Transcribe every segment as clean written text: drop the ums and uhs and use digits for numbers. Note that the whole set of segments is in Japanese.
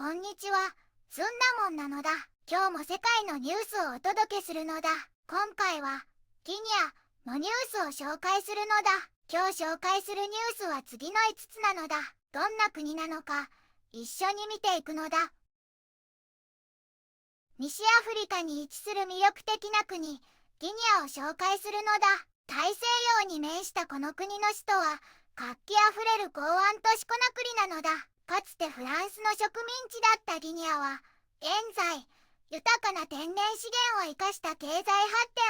こんにちは、ずんだもんなのだ。今日も世界のニュースをお届けするのだ。今回は、ギニアのニュースを紹介するのだ。今日紹介するニュースは次の5つなのだ。どんな国なのか、一緒に見ていくのだ。西アフリカに位置する魅力的な国、ギニアを紹介するのだ。大西洋に面したこの国の首都は、活気あふれる港湾都市コナクリなのだ。かつてフランスの植民地だったギニアは、現在、豊かな天然資源を生かした経済発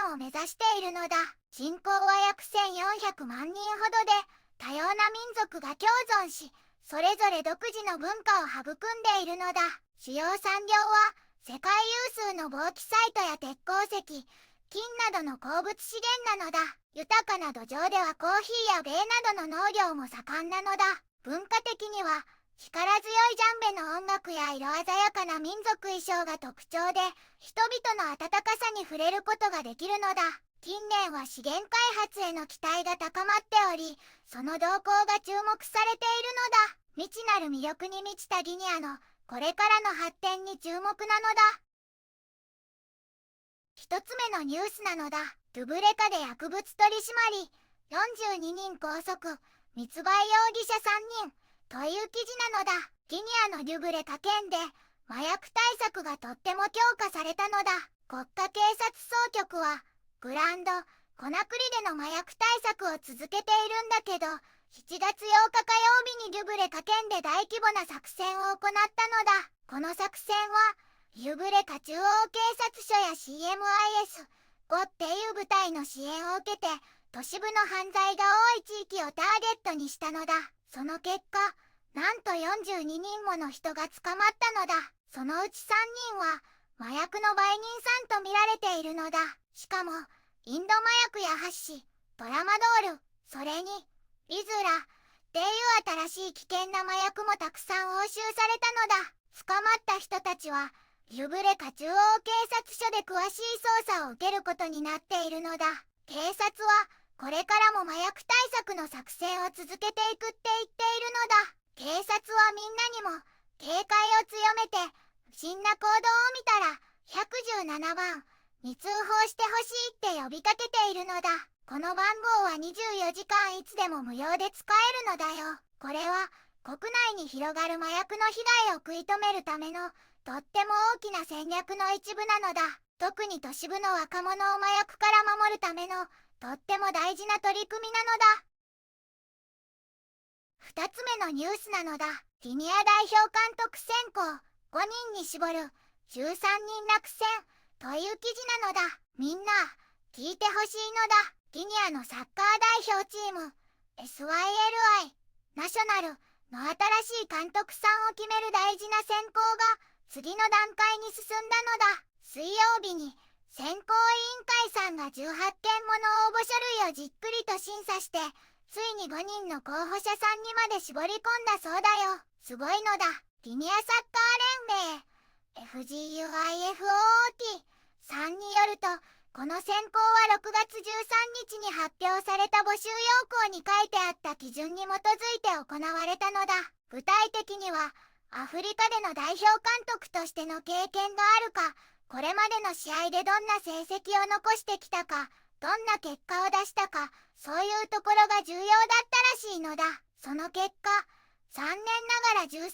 展を目指しているのだ。人口は約1400万人ほどで、多様な民族が共存し、それぞれ独自の文化を育んでいるのだ。主要産業は、世界有数のボーキサイトや鉄鉱石、金などの鉱物資源なのだ。豊かな土壌ではコーヒーや米などの農業も盛んなのだ。文化的には、力強いジャンベの音楽や色鮮やかな民族衣装が特徴で、人々の温かさに触れることができるのだ。近年は資源開発への期待が高まっており、その動向が注目されているのだ。未知なる魅力に満ちたギニアのこれからの発展に注目なのだ。一つ目のニュースなのだ。ルブレカで薬物取締り、42人拘束、密売容疑者3人。という記事なのだ。ギニアのデュブレカ県で麻薬対策がとっても強化されたのだ。国家警察総局はグランドコナクリでの麻薬対策を続けているんだけど、7月8日火曜日にデュブレカ県で大規模な作戦を行ったのだ。この作戦はデュブレカ中央警察署や CMIS5 っていう部隊の支援を受けて、都市部の犯罪が多い地域をターゲットにしたのだ。その結果、なんと42人もの人が捕まったのだ。そのうち3人は麻薬の売人さんと見られているのだ。しかも、インド麻薬やハッシ、トラマドール、それにリズラっていう新しい危険な麻薬もたくさん押収されたのだ。捕まった人たちはリュブレカ中央警察署で詳しい捜査を受けることになっているのだ。警察はこれからも麻薬対策の作戦を続けていくって言っているのだ。警察はみんなにも警戒を強めて、不審な行動を見たら117番に通報してほしいって呼びかけているのだ。この番号は24時間いつでも無料で使えるのだよ。これは国内に広がる麻薬の被害を食い止めるためのとっても大きな戦略の一部なのだ。特に都市部の若者を麻薬から守るためのとっても大事な取り組みなのだ。二つ目のニュースなのだ。ギニア代表監督選考5人に絞る13人落選という記事なのだ。みんな聞いてほしいのだ。ギニアのサッカー代表チーム SYLI ナショナルの新しい監督さんを決める大事な選考が次の段階に進んだのだ。水曜日に選考委員会さんが18件もの応募書類をじっくりと審査して、ついに5人の候補者さんにまで絞り込んだそうだよ。すごいのだ。ギニアサッカー連盟 FGUIFOOT さんによると、この選考は6月13日に発表された募集要項に書いてあった基準に基づいて行われたのだ。具体的には、アフリカでの代表監督としての経験があるか、これまでの試合でどんな成績を残してきたか、どんな結果を出したか、そういうところが重要だったらしいのだ。その結果、残念ながら13人も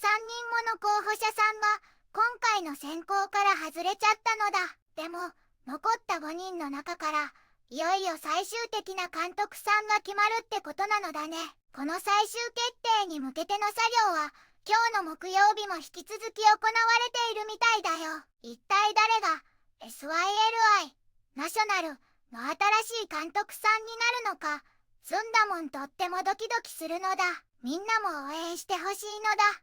の候補者さんが今回の選考から外れちゃったのだ。でも、残った5人の中から、いよいよ最終的な監督さんが決まるってことなのだね。この最終決定に向けての作業は、今日の木曜日も引き続き行われているみたいだよ。一体誰が SYLI ナショナルの新しい監督さんになるのか、ずんだもんとってもドキドキするのだ。みんなも応援してほしいのだ。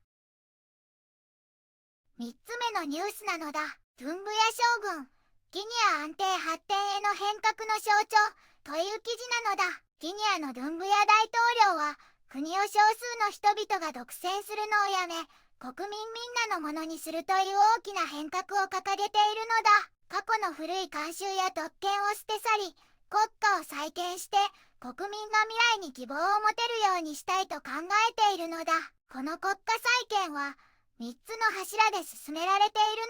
3つ目のニュースなのだ。ドゥンブヤ将軍、ギニア安定発展への変革の象徴という記事なのだ。ギニアのドゥンブヤ大統領は、国を少数の人々が独占するのをやめ、国民みんなのものにするという大きな変革を掲げているのだ。過去の古い慣習や特権を捨て去り、国家を再建して、国民が未来に希望を持てるようにしたいと考えているのだ。この国家再建は、3つの柱で進められている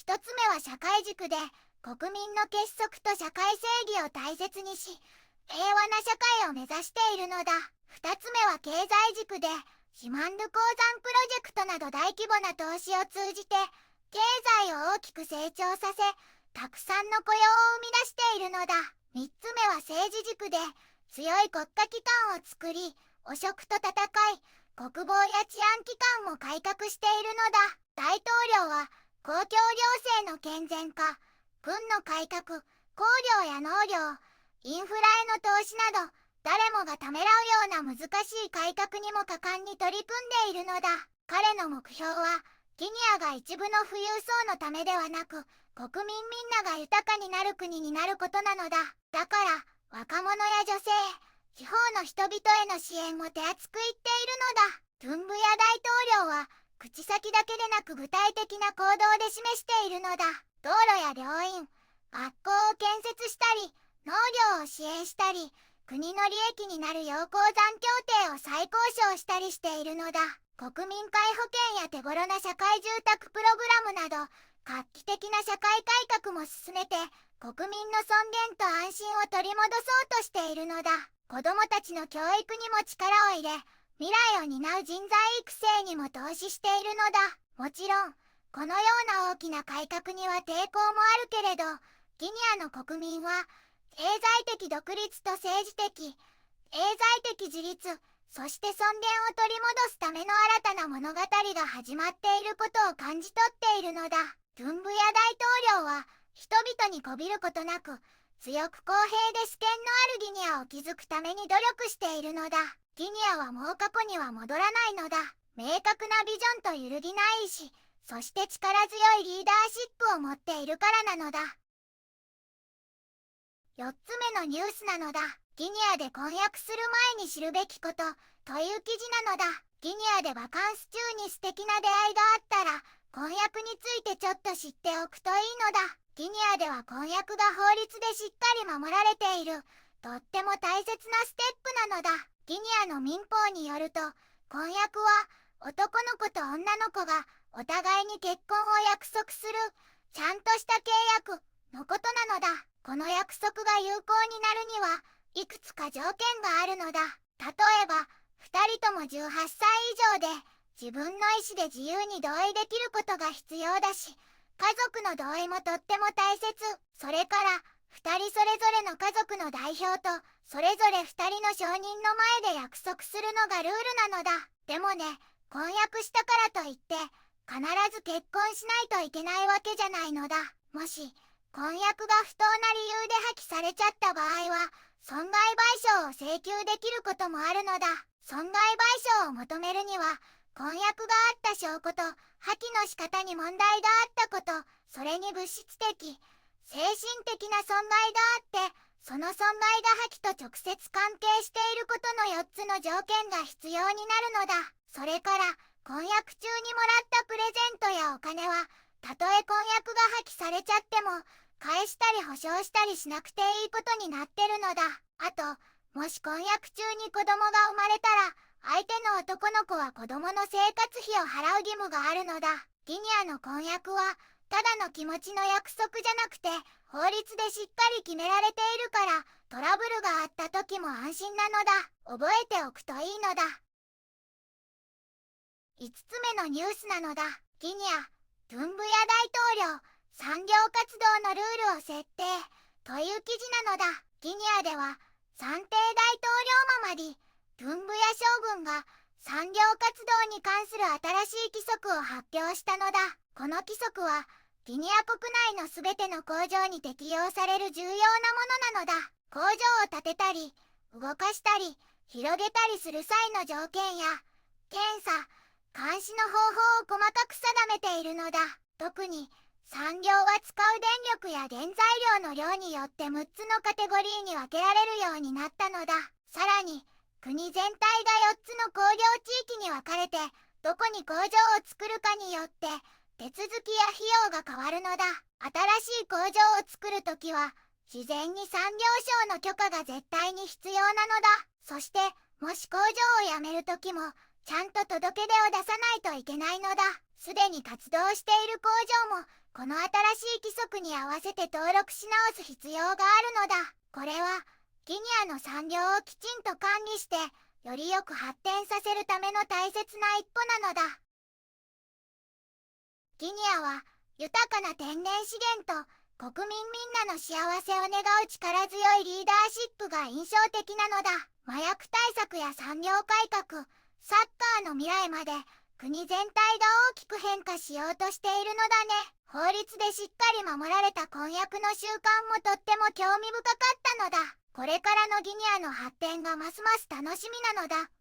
のだ。1つ目は社会軸で、国民の結束と社会正義を大切にし、平和な社会を目指しているのだ。2つ目は経済軸で、肥満鉱山プロジェクトなど大規模な投資を通じて、経済を大きく成長させ、たくさんの雇用を生み出しているのだ。3つ目は政治軸で、強い国家機関を作り、汚職と戦い、国防や治安機関も改革しているのだ。大統領は、公共行政の健全化、軍の改革、工業や農業、インフラへの投資など、誰もがためらうような難しい改革にも果敢に取り組んでいるのだ。彼の目標は、ギニアが一部の富裕層のためではなく、国民みんなが豊かになる国になることなのだ。だから、若者や女性、地方の人々への支援も手厚く言っているのだ。トゥンブヤ大統領は、口先だけでなく具体的な行動で示しているのだ。道路や病院、学校を建設したり、農業を支援したり、国の利益になる養鉱山協定を再交渉したりしているのだ。国民皆保険や手頃な社会住宅プログラムなど、画期的な社会改革も進めて、国民の尊厳と安心を取り戻そうとしているのだ。子どもたちの教育にも力を入れ、未来を担う人材育成にも投資しているのだ。もちろん、このような大きな改革には抵抗もあるけれど、ギニアの国民は、経済的独立と政治的、経済的自立、そして尊厳を取り戻すための新たな物語が始まっていることを感じ取っているのだ。トゥンブヤ大統領は、人々にこびることなく、強く公平で主権のあるギニアを築くために努力しているのだ。ギニアはもう過去には戻らないのだ。明確なビジョンと揺るぎない意志、そして力強いリーダーシップを持っているからなのだ。4つ目のニュースなのだ。ギニアで婚約する前に知るべきことという記事なのだ。ギニアでバカンス中に素敵な出会いがあったら、婚約についてちょっと知っておくといいのだ。ギニアでは婚約が法律でしっかり守られている、とっても大切なステップなのだ。ギニアの民法によると、婚約は男の子と女の子がお互いに結婚を約束する、ちゃんとした契約のことなのだ。この約束が有効になるには、いくつか条件があるのだ。例えば、2人とも18歳以上で、自分の意思で自由に同意できることが必要だし、家族の同意もとっても大切。それから、2人それぞれの家族の代表と、それぞれ2人の証人の前で約束するのがルールなのだ。でもね、婚約したからといって、必ず結婚しないといけないわけじゃないのだ。もし、婚約が不当な理由で破棄されちゃった場合は、損害賠償を請求できることもあるのだ。損害賠償を求めるには、婚約があった証拠と破棄の仕方に問題があったこと、それに物質的、精神的な損害があって、その損害が破棄と直接関係していることの4つの条件が必要になるのだ。それから、婚約中にもらったプレゼントやお金は、たとえ婚約が破棄されちゃっても、返したり保証したりしなくていいことになってるのだ。あと、もし婚約中に子供が生まれたら、相手の男の子は子供の生活費を払う義務があるのだ。ギニアの婚約は、ただの気持ちの約束じゃなくて、法律でしっかり決められているから、トラブルがあった時も安心なのだ。覚えておくといいのだ。5つ目のニュースなのだ。ギニア、トゥンブヤ大統領、産業活動のルールを設定、という記事なのだ。ギニアでは、暫定大統領ママディ、トゥンブヤ将軍が、産業活動に関する新しい規則を発表したのだ。この規則は、ギニア国内のすべての工場に適用される重要なものなのだ。工場を建てたり、動かしたり、広げたりする際の条件や、検査、監視の方法を細かく定めているのだ。特に、産業は使う電力や原材料の量によって6つのカテゴリーに分けられるようになったのだ。さらに、国全体が4つの工業地域に分かれて、どこに工場を作るかによって、手続きや費用が変わるのだ。新しい工場を作るときは、事前に産業省の許可が絶対に必要なのだ。そして、もし工場を辞めるときも、ちゃんと届け出を出さないといけないのだ。すでに活動している工場もこの新しい規則に合わせて登録し直す必要があるのだ。これはギニアの産業をきちんと管理してよりよく発展させるための大切な一歩なのだ。ギニアは豊かな天然資源と国民みんなの幸せを願う力強いリーダーシップが印象的なのだ。麻薬対策や産業改革、サッカーの未来まで国全体が大きく変化しようとしているのだね。法律でしっかり守られた婚約の習慣もとっても興味深かったのだ。これからのギニアの発展がますます楽しみなのだ。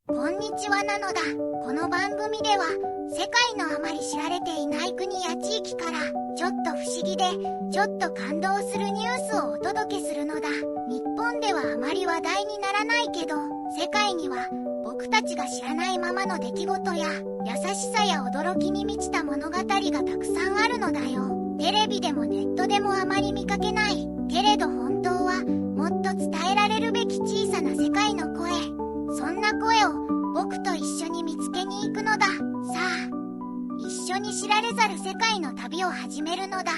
こんにちはなのだ。この番組では世界のあまり知られていない国や地域からちょっと不思議でちょっと感動するニュースをお届けするのだ。日本ではあまり話題にならないけど、世界には僕たちが知らないままの出来事や優しさや驚きに満ちた物語がたくさんあるのだよ。テレビでもネットでもあまり見かけないけれど本当はもっと伝えられるべき小さな世界の声、そんな声を僕と一緒に見つけに行くのだ。さあ、一緒に知られざる世界の旅を始めるのだ。